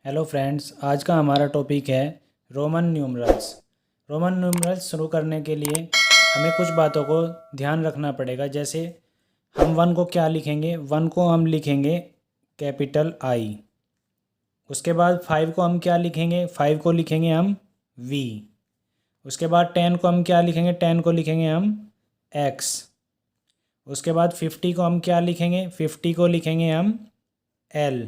Hello friends, आज का हमारा टॉपिक है रोमन न्यूमरल्स। रोमन न्यूमरल्स शुरू करने के लिए हमें कुछ बातों को ध्यान रखना पड़ेगा। जैसे हम वन को क्या लिखेंगे, वन को हम लिखेंगे कैपिटल आई। उसके बाद फाइव को हम क्या लिखेंगे, फाइव को लिखेंगे हम वी। उसके बाद टेन को हम क्या लिखेंगे, टेन को लिखेंगे हम एक्स। उसके बाद 50 को हम क्या लिखेंगे, 50 को लिखेंगे हम एल।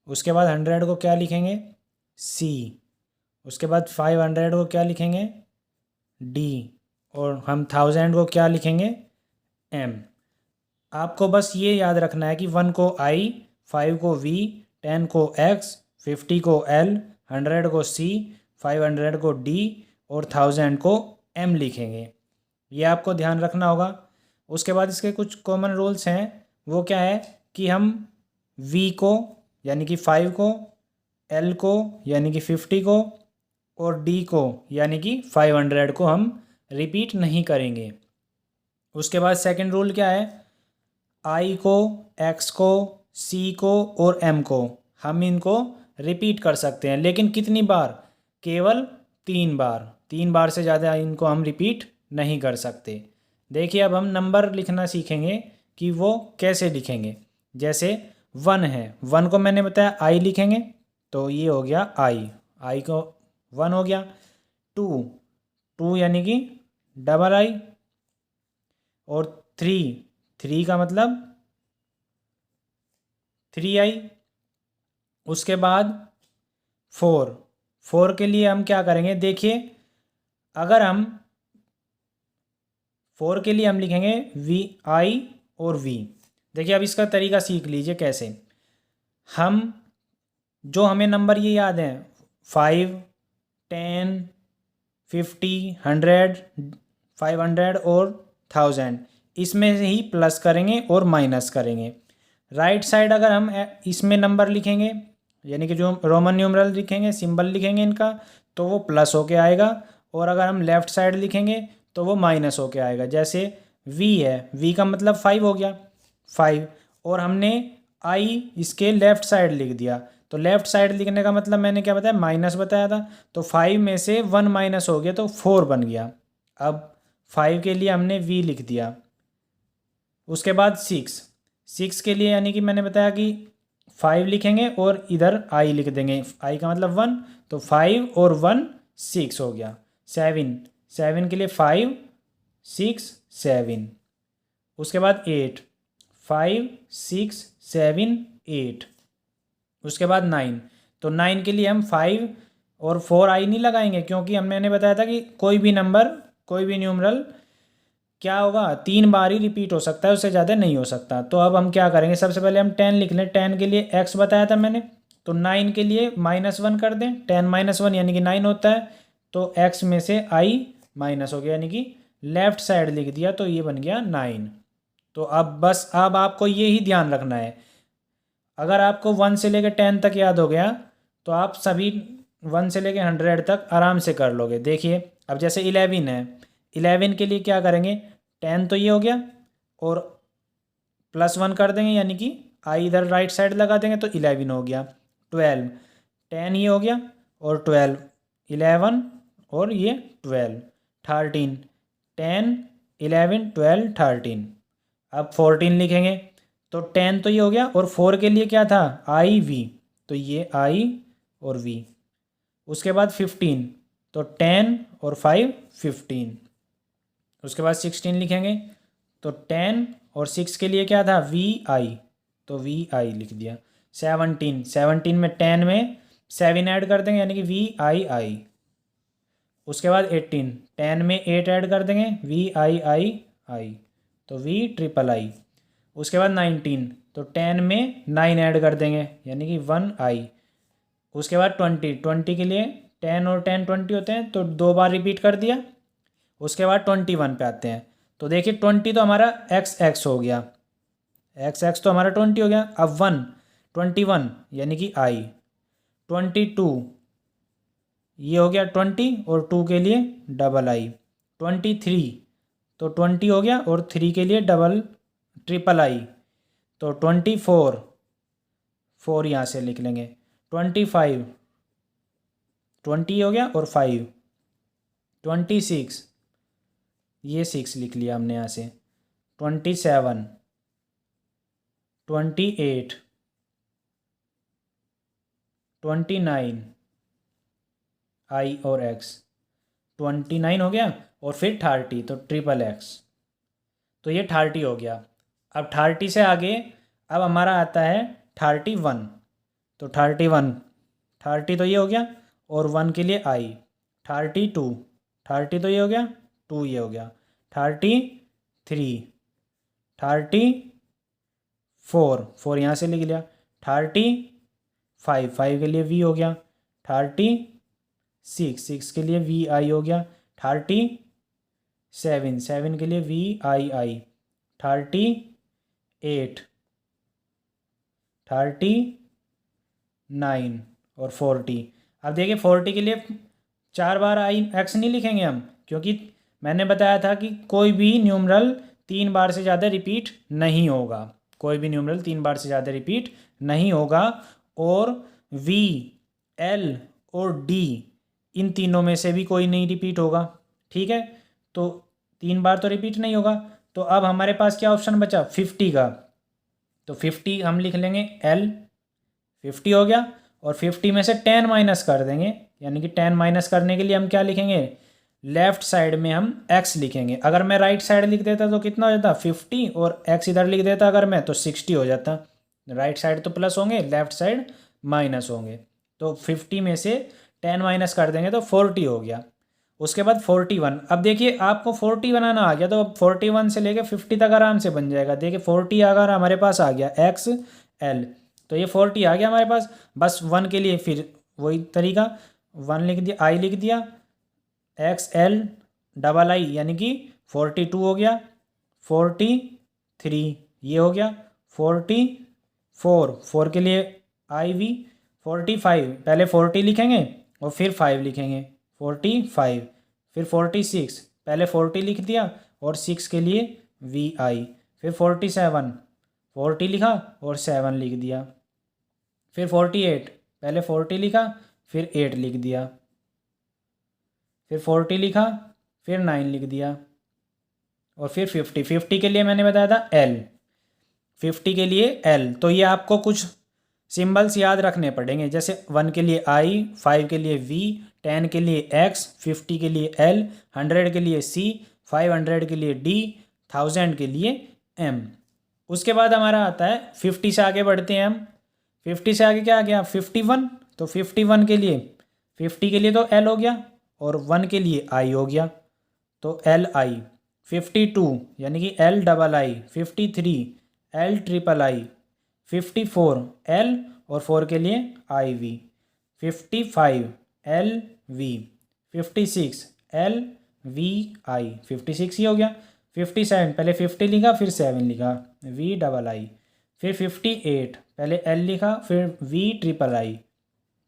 उसके बाद 100 को क्या लिखेंगे, सी। उसके बाद 500 को क्या लिखेंगे, डी। और हम 1000 को क्या लिखेंगे, एम। आपको बस ये याद रखना है कि वन को आई, फाइव को वी, 10 को एक्स, 50 को एल, 100 को सी, 500 को डी और 1000 को एम लिखेंगे। ये आपको ध्यान रखना होगा। उसके बाद इसके कुछ कॉमन रूल्स हैं। वो क्या है कि हम वी को यानी कि 5 को, एल को यानी कि 50 को और डी को यानी कि 500 को हम रिपीट नहीं करेंगे। उसके बाद सेकंड रूल क्या है, आई को, एक्स को, सी को और एम को हम इनको रिपीट कर सकते हैं, लेकिन कितनी बार, केवल 3 बार। 3 बार से ज़्यादा इनको हम रिपीट नहीं कर सकते। देखिए, अब हम नंबर लिखना सीखेंगे कि वो कैसे लिखेंगे। जैसे वन है, वन को मैंने बताया आई लिखेंगे, तो ये हो गया आई, आई को वन हो गया। टू, टू यानी कि डबल आई। और थ्री, थ्री का मतलब 3 आई। उसके बाद फोर, फोर के लिए हम क्या करेंगे, देखिए अगर हम फोर के लिए हम लिखेंगे वी, आई और वी। देखिए अब इसका तरीका सीख लीजिए कैसे। हम जो हमें नंबर ये याद हैं 5, 10, 50, 100, 500 और 1000, इसमें से ही प्लस करेंगे और माइनस करेंगे। राइट साइड अगर हम इसमें नंबर लिखेंगे यानी कि जो रोमन न्यूमरल लिखेंगे, सिंबल लिखेंगे इनका, तो वो प्लस होके आएगा। और अगर हम लेफ़्ट साइड लिखेंगे तो वो माइनस होके आएगा। जैसे वी है, वी का मतलब 5 हो गया, 5। और हमने आई इसके लेफ़्ट साइड लिख दिया, तो लेफ़्ट साइड लिखने का मतलब मैंने क्या बताया, माइनस बताया था। तो 5 में से 1 माइनस हो गया तो 4 बन गया। अब 5 के लिए हमने वी लिख दिया। उसके बाद 6, 6 के लिए यानी कि मैंने बताया कि 5 लिखेंगे और इधर आई लिख देंगे, आई का मतलब 1, तो 5 और 1 6 हो गया। 7, 7 के लिए 5, 6, 7। उसके बाद 8, 5, 6, 7, 8। उसके बाद 9, तो 9 के लिए हम 5 और 4 आई नहीं लगाएंगे, क्योंकि मैंने बताया था कि कोई भी नंबर, कोई भी न्यूमरल क्या होगा, 3 बार ही रिपीट हो सकता है, उससे ज़्यादा नहीं हो सकता। तो अब हम क्या करेंगे, सबसे पहले हम 10 लिख लें। 10 के लिए एक्स बताया था मैंने, तो 9 के लिए -1 कर दें। 10 -1 यानी कि 9 होता है, तो एक्स में से आई माइनस हो गया यानी कि लेफ़्ट साइड लिख दिया, तो ये बन गया 9। तो अब बस अब आपको ये ही ध्यान रखना है। अगर आपको 1 से लेकर 10 तक याद हो गया तो आप सभी 1 से लेकर 100 तक आराम से कर लोगे। देखिए अब जैसे 11 है, 11 के लिए क्या करेंगे, 10 तो ये हो गया और +1 कर देंगे यानी कि आई इधर राइट साइड लगा देंगे, तो 11 हो गया। 12, 10 ये हो गया और 12, 11 और ये 12, 13, 10, 11, 12, 13। अब 14 लिखेंगे, तो 10 तो ये हो गया और 4 के लिए क्या था, आई वी, तो ये आई और वी। उसके बाद 15, तो 10 और 5, 15। उसके बाद 16 लिखेंगे, तो 10 और 6 के लिए क्या था, वी आई, तो वी आई लिख दिया। 17, 17 में 10 में 7 ऐड कर देंगे यानी कि वी आई आई। उसके बाद 18, 10 में 8 ऐड कर देंगे, वी आई आई आई, तो वी ट्रिपल आई। उसके बाद 19, तो 10 में 9 ऐड कर देंगे यानी कि 1 आई। उसके बाद 20, 20 के लिए 10 और 10 20 होते हैं, तो 2 बार रिपीट कर दिया। उसके बाद 21 पे आते हैं, तो देखिए 20 तो हमारा एक्स एक्स हो गया, एक्स एक्स तो हमारा 20 हो गया। अब 1, 21 यानी कि आई। 22 ये हो गया 20 और 2 के लिए डबल आई। 23, तो 20 हो गया और 3 के लिए डबल ट्रिपल आई, तो 24, 4 यहाँ से लिख लेंगे। 25, 20 हो गया और 5, 26, ये 6 लिख लिया हमने यहाँ से, 27, 28, 29, आई और एक्स, 29 हो गया और फिर 30, तो ट्रिपल एक्स। तो ये 30 हो गया। अब 30 से आगे अब हमारा आता है 31, तो 31, 30 तो ये हो गया और 1 के लिए आई, 32, 30 तो ये हो गया, 2 ये हो गया, 33, 34, 4 यहाँ से लिख लिया, 35, 5 के लिए वी हो गया, 36, 6 के लिए वी आई हो गया, 37, 7 के लिए वी आई आई, 38, 39 और 40। अब देखिए 40 के लिए 4 बार आई एक्स नहीं लिखेंगे हम, क्योंकि मैंने बताया था कि कोई भी न्यूमरल 3 बार से ज़्यादा रिपीट नहीं होगा, कोई भी न्यूमरल 3 बार से ज़्यादा रिपीट नहीं होगा। और वी, एल और डी, इन तीनों में से भी कोई नहीं रिपीट होगा, ठीक है। तो 3 बार तो रिपीट नहीं होगा। तो अब हमारे पास क्या ऑप्शन बचा 50 का, तो 50 हम लिख लेंगे एल, 50 हो गया। और 50 में से 10 माइनस कर देंगे, यानी कि 10 माइनस करने के लिए हम क्या लिखेंगे, लेफ्ट साइड में हम x लिखेंगे। अगर मैं राइट साइड लिख देता तो कितना हो जाता 50, और x इधर लिख देता अगर मैं तो 60 हो जाता। राइट साइड तो प्लस होंगे, लेफ्ट साइड माइनस होंगे। तो 50 में से 10 माइनस कर देंगे तो 40 हो गया। उसके बाद 41। अब देखिए आपको 40 बनाना आ गया तो 41 से लेके 50 तक आराम से बन जाएगा। देखिए 40 अगर हमारे पास आ गया एक्स एल, तो ये 40 आ गया हमारे पास। बस 1 के लिए फिर वही तरीका, 1 लिख दिया, आई लिख दिया, एक्स एल डबल आई यानी कि 42 हो गया, 43 ये हो गया, 44, 4 के लिए आई वी, 45 पहले 40 लिखेंगे और फिर 5 लिखेंगे, 45, फिर 46 पहले 40 लिख दिया और 6 के लिए वी आई, फिर 47 40 लिखा और 7 लिख दिया, फिर 48 पहले 40 लिखा फिर 8 लिख दिया, फिर 40 लिखा फिर 9 लिख दिया, और फिर 50 के लिए मैंने बताया था एल, 50 के लिए एल। तो ये आपको कुछ सिंबल्स याद रखने पड़ेंगे, जैसे 1 के लिए आई, 5 के लिए वी, 10 के लिए एक्स, 50 के लिए एल, 100 के लिए सी, 500 के लिए डी, 1000 के लिए एम। उसके बाद हमारा आता है 50 से आगे बढ़ते हैं हम। 50 से आगे क्या आ गया 51, तो 51 के लिए 50 के लिए तो एल हो गया और 1 के लिए आई हो गया, तो एल आई। 52 यानी कि L double I, 53 L triple I, 54 L और 4 के लिए I V, 55 L V, 56 L V I, 56 ही हो गया। 57 पहले 50 लिखा फिर 7 लिखा, वी डबल आई, फिर 58 पहले एल लिखा फिर वी ट्रिपल आई,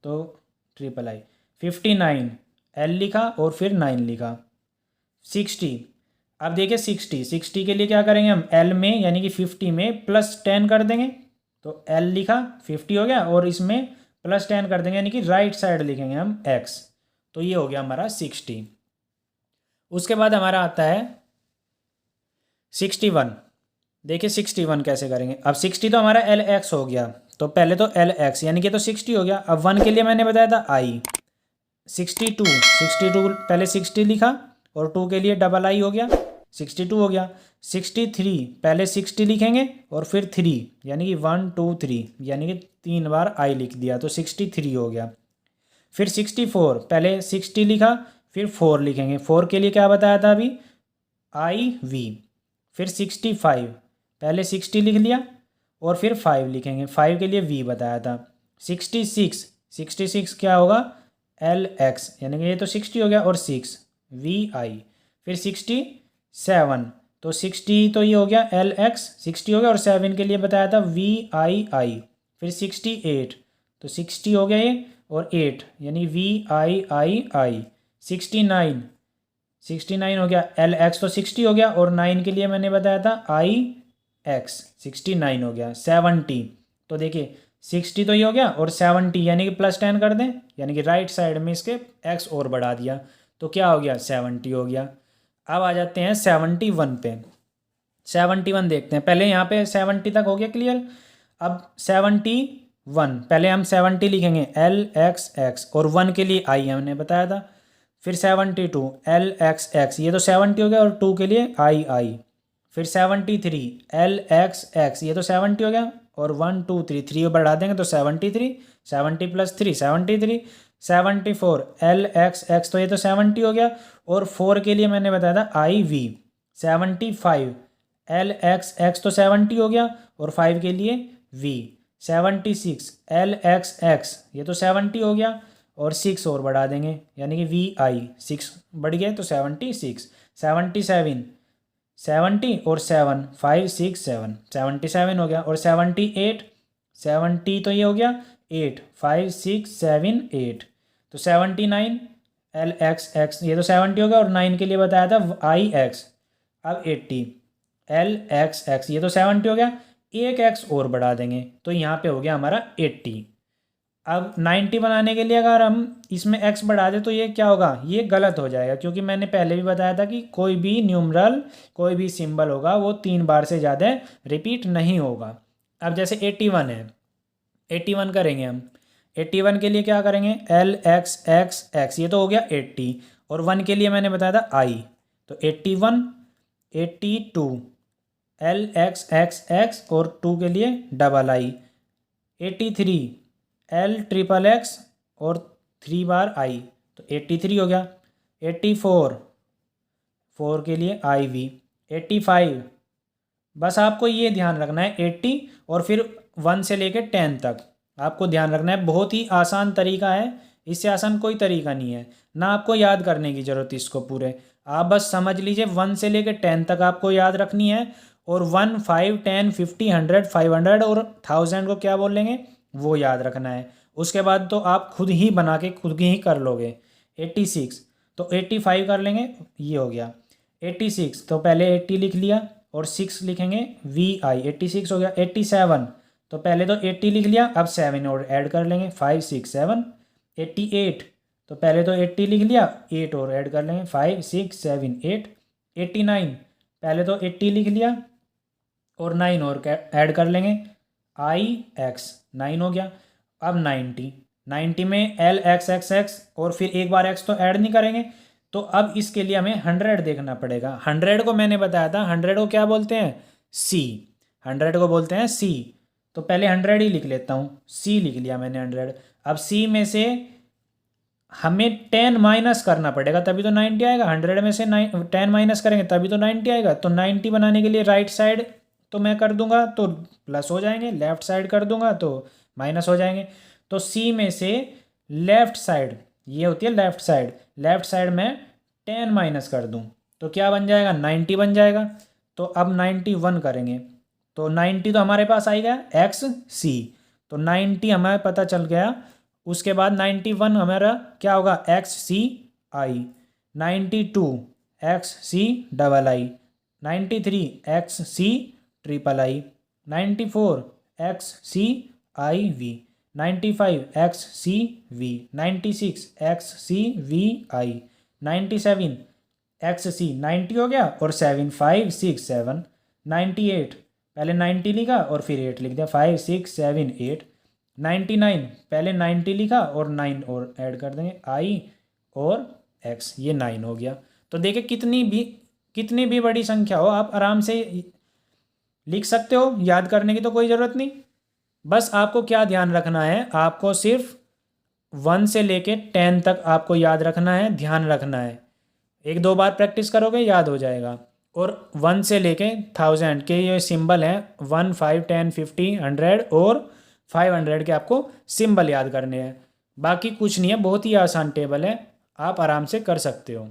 तो ट्रिपल आई, 59 एल लिखा और फिर 9 लिखा, 60। अब देखिए 60 के लिए क्या करेंगे हम, एल में यानी कि 50 में प्लस 10 कर देंगे, तो एल लिखा 50 हो गया और इसमें प्लस 10 कर देंगे यानी कि राइट साइड लिखेंगे हम एक्स, तो ये हो गया हमारा 60। उसके बाद हमारा आता है 61। देखिए 61 कैसे करेंगे। अब 60 तो हमारा एल एक्स हो गया, तो पहले तो एल एक्स यानी कि तो 60 हो गया। अब 1 के लिए मैंने बताया था आई, 62 पहले 60 लिखा और 2 के लिए डबल आई हो गया, 62 हो गया। 63 पहले 60 लिखेंगे और फिर 3 यानी कि 1 2 3 यानी कि 3 बार आई लिख दिया, तो 63 हो गया। फिर 64 पहले 60 लिखा फिर 4 लिखेंगे, 4 के लिए क्या बताया था अभी, आई वी। फिर 65 पहले 60 लिख लिया और फिर 5 लिखेंगे, 5 के लिए वी बताया था। 66 क्या होगा, एल एक्स यानी कि ये तो 60 हो गया और 6 वी आई। फिर 67 तो 60 तो ये हो गया एल एक्स 60 हो गया और 7 के लिए बताया था वी आई आई। फिर 68 तो 60 हो गया ये और 8 यानी वी आई आई आई। 69 हो गया, एल एक्स तो 60 हो गया और 9 के लिए मैंने बताया था आई एक्स, 69 हो गया। 70 तो देखिए 60 तो ये हो गया, और 70 यानी कि +10 कर दें, यानी कि राइट साइड में इसके x और बढ़ा दिया, तो क्या हो गया 70 हो गया। अब आ जाते हैं 71 पे। 71 देखते हैं, पहले यहाँ पे 70 तक हो गया क्लियर। अब 71 पहले हम 70 लिखेंगे LXX, और 1 के लिए I हमने बताया था। फिर 72 LXX, ये तो 70 हो गया, और 2 के लिए I। फिर 73 LXX, ये तो 70 हो गया, और 1 2 3 3 बढ़ा देंगे तो 73, 70 + 3 73। 74 LXX, तो ये तो 70 हो गया, और 4 के लिए मैंने बताया था IV। 75 LXX, तो 70 हो गया, और 5 के लिए V। 76 LXX, ये तो 70 हो गया, और 6 और बढ़ा देंगे, यानी कि VI 6 बढ़ गए तो 76। 77 70 और 7 5 6 7 77 हो गया, और 78 70 तो ये हो गया 8 5 6 7 8, तो 79 LXX, ये तो 70 हो गया, और 9 के लिए बताया था IX। अब 80 LXX, ये तो 70 हो गया, एक x और बढ़ा देंगे, तो यहाँ पे हो गया हमारा 80। अब 90 बनाने के लिए अगर हम इसमें x बढ़ा दें तो ये क्या होगा, ये गलत हो जाएगा, क्योंकि मैंने पहले भी बताया था कि कोई भी न्यूमरल, कोई भी सिंबल होगा वो 3 बार से ज़्यादा रिपीट नहीं होगा। अब जैसे 81 है, 81 करेंगे हम। 81 के लिए क्या करेंगे LXXX, ये तो हो गया 80, और 1 के लिए मैंने बताया था I, तो 81 82 LXXX, और 2 के लिए II। 83 LXXX, और 3 बार I, तो 83 हो गया। 84 4 के लिए IV। 85, बस आपको ये ध्यान रखना है 80 और फिर 1 से लेकर 10 तक आपको ध्यान रखना है। बहुत ही आसान तरीका है, इससे आसान कोई तरीका नहीं है, ना आपको याद करने की ज़रूरत इसको पूरे, आप बस समझ लीजिए 1 से लेकर 10 तक आपको याद रखनी है, और 1 5 10 50 100 500 और 1000 को क्या बोलेंगे वो याद रखना है। उसके बाद तो आप खुद ही बना के खुद ही कर लोगे। 86 तो 85 कर लेंगे, ये हो गया 86, तो पहले 80 लिख लिया और 6 लिखेंगे VI, 86 हो गया। 87 तो पहले तो 80 लिख लिया, अब 7 और ऐड कर लेंगे 5 6 7। 88 तो पहले तो 80 लिख लिया, 8 और ऐड कर लेंगे 5 6 7 8। 89 पहले तो 80 लिख लिया और 9 और ऐड कर लेंगे IX, 9 हो गया। अब 90 में LXXX और फिर एक बार x तो ऐड नहीं करेंगे, तो अब इसके लिए हमें 100 देखना पड़ेगा। 100 को मैंने बताया था 100 को क्या बोलते हैं C, 100 को बोलते हैं C, तो पहले 100 ही लिख लेता हूँ, C लिख लिया मैंने 100। अब C में से हमें 10 माइनस करना पड़ेगा तभी तो 90 आएगा, 100 में से 10 माइनस करेंगे तभी तो 90 आएगा। तो 90 बनाने के लिए राइट साइड तो मैं कर दूंगा तो प्लस हो जाएंगे, लेफ्ट साइड कर दूंगा तो माइनस हो जाएंगे। तो C में से लेफ्ट साइड, ये होती है लेफ्ट साइड, लेफ्ट साइड में 10 माइनस कर दूं तो क्या बन जाएगा 90 बन जाएगा। तो अब 91 करेंगे, तो 90 तो हमारे पास आएगा XC, तो 90 हमें पता चल गया। उसके बाद 91 हमारा क्या होगा XCI, 92 XCII, 93 XCIII, 94 XCIV, 95 XCV, 96 XCVI, 97 XC, 90 हो गया और 7 5 6 7। 98 पहले 90 लिखा और फिर 8 लिख दिया 5 6 7 8। 99 पहले 90 लिखा और 9 और ऐड कर देंगे I और X, ये 9 हो गया। तो देखिए कितनी भी बड़ी संख्या हो आप आराम से लिख सकते हो, याद करने की तो कोई ज़रूरत नहीं। बस आपको क्या ध्यान रखना है, आपको सिर्फ 1 से लेके 10 तक आपको याद रखना है, ध्यान रखना है। 1-2 बार प्रैक्टिस करोगे याद हो जाएगा। और 1 से लेके 1000 के ये सिंबल हैं, 1 5 10 50 100 और 500 के आपको सिंबल याद करने हैं। बाकी कुछ नहीं है, बहुत ही आसान टेबल है, आप आराम से कर सकते हो।